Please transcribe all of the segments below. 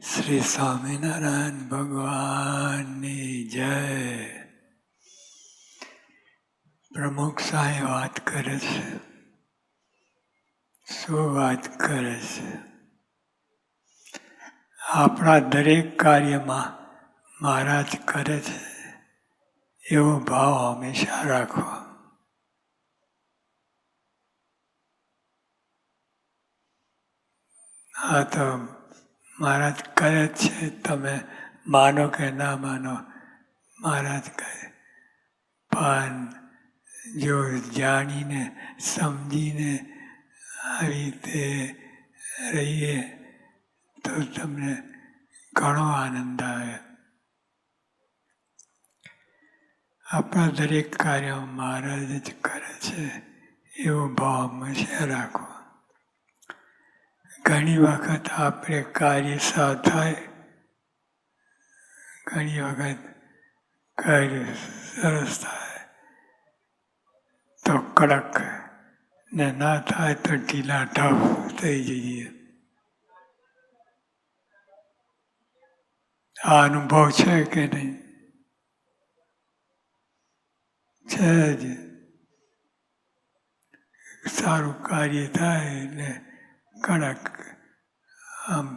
શ્રી સ્વામિનારાયણ ભગવાનની જય. પ્રમુખ સાહેબ વાત કરે છે. શું વાત કરે છે? આપણા દરેક કાર્યમાં મહારાજ કરે છે એવો ભાવ હંમેશા રાખો. આ તો મહારાજ કરે છે, તમે માનો કે ના માનો, મહારાજ કહે. પણ જો જાણીને સમજીને આવી રીતે રહીએ તો તમને ઘણો આનંદ આવે. આપણા દરેક કાર્યમાં મહારાજ જ કરે છે એવો ભાવ હંમેશા રાખો. ઘણી વખત આપણે કાર્ય સાથ થાય, ઘણી વખત કાર્ય સરસ થાય તો કડક, ને ના થાય તો ઢીલા ઢબ થઈ જઈએ. આ અનુભવ છે કે નહીં? છે જ. સારું કાર્ય થાય એટલે કડક આમ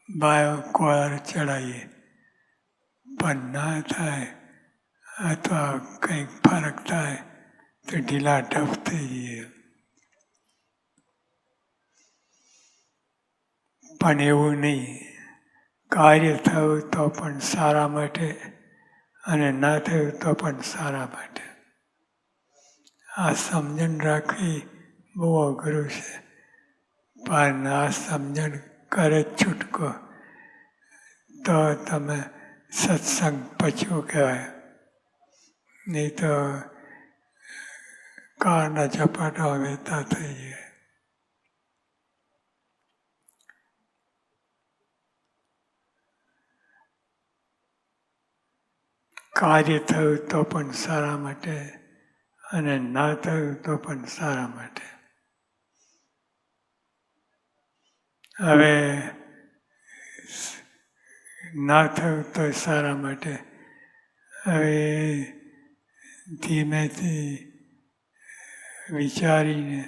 બાયો કોલર ચડાવીએ, પણ ના થાય અથવા કંઈક ફરક થાય તો ઢીલા ઢબ થઈ જઈએ. પણ એવું નહીં. કાર્ય થયું તો પણ સારા માટે અને ના થયું તો પણ સારા માટે. આ સમજણ રાખવી બહુ અઘરું છે. પણ આ સમજણ કરે છૂટકો તો તમે સત્સંગ પચ્યું કહેવાય. નહીં તો કારના ઝપાટા વહેતા થઈ જાય. કાર્ય થયું તો પણ સારા માટે અને ના થયું તો પણ સારા માટે. હવે ના થયું તો સારા માટે. હવે ધીમેથી વિચારીને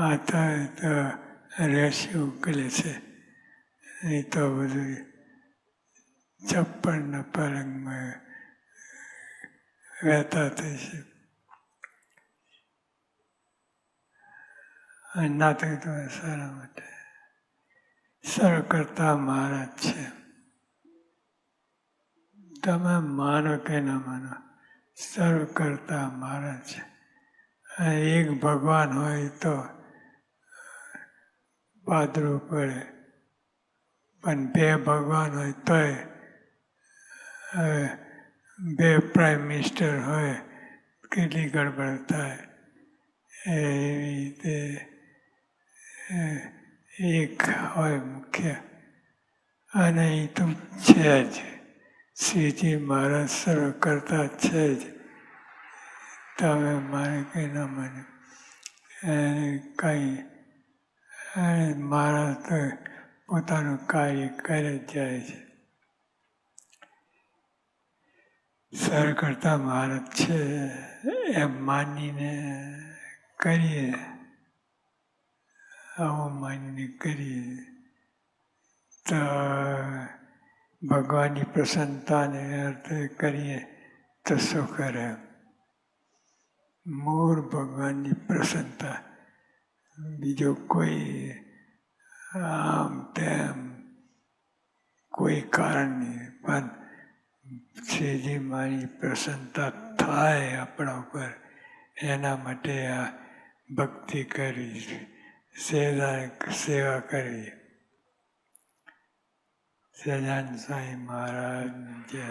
આ થાય તો રહેશે ઉકેલે છે. નહીં તો બધું છપ્પરના પલંગમાં વહેતા થશે. ના થયું તો સારા માટે. સર્વ કરતા મહારાજ છે. તમે માનો કે ના માનો, સર્વ કરતા મહારાજ છે. એક ભગવાન હોય તો પાદરું પડે, પણ બે ભગવાન હોય તોય, બે પ્રાઇમ મિનિસ્ટર હોય કેટલી ગડબડ થાય. એવી રીતે એક હોય મુખ્ય, અને એ તો છે જ. શ્રીજી મહારાજ સર્વ કરતા છે જ. તમે માને કે ના માને, કંઈ મહારાજ તો પોતાનું કાર્ય કરે જ જાય છે. સર્વ કરતા મહારાજ છે એમ માનીને કરીએ, આવું માનીને કરીએ તો ભગવાનની પ્રસન્નતાને અર્થે કરીએ તો શું કરે? મૂળ ભગવાનની પ્રસન્નતા. બીજો કોઈ આમ તેમ કોઈ કારણ નહીં, પણ શ્રીજી મારી પ્રસન્નતા થાય આપણા ઉપર એના માટે આ ભક્તિ કરવી, સેવા કરવી. સહજાનંદ સ્વામી મહારાજની જય.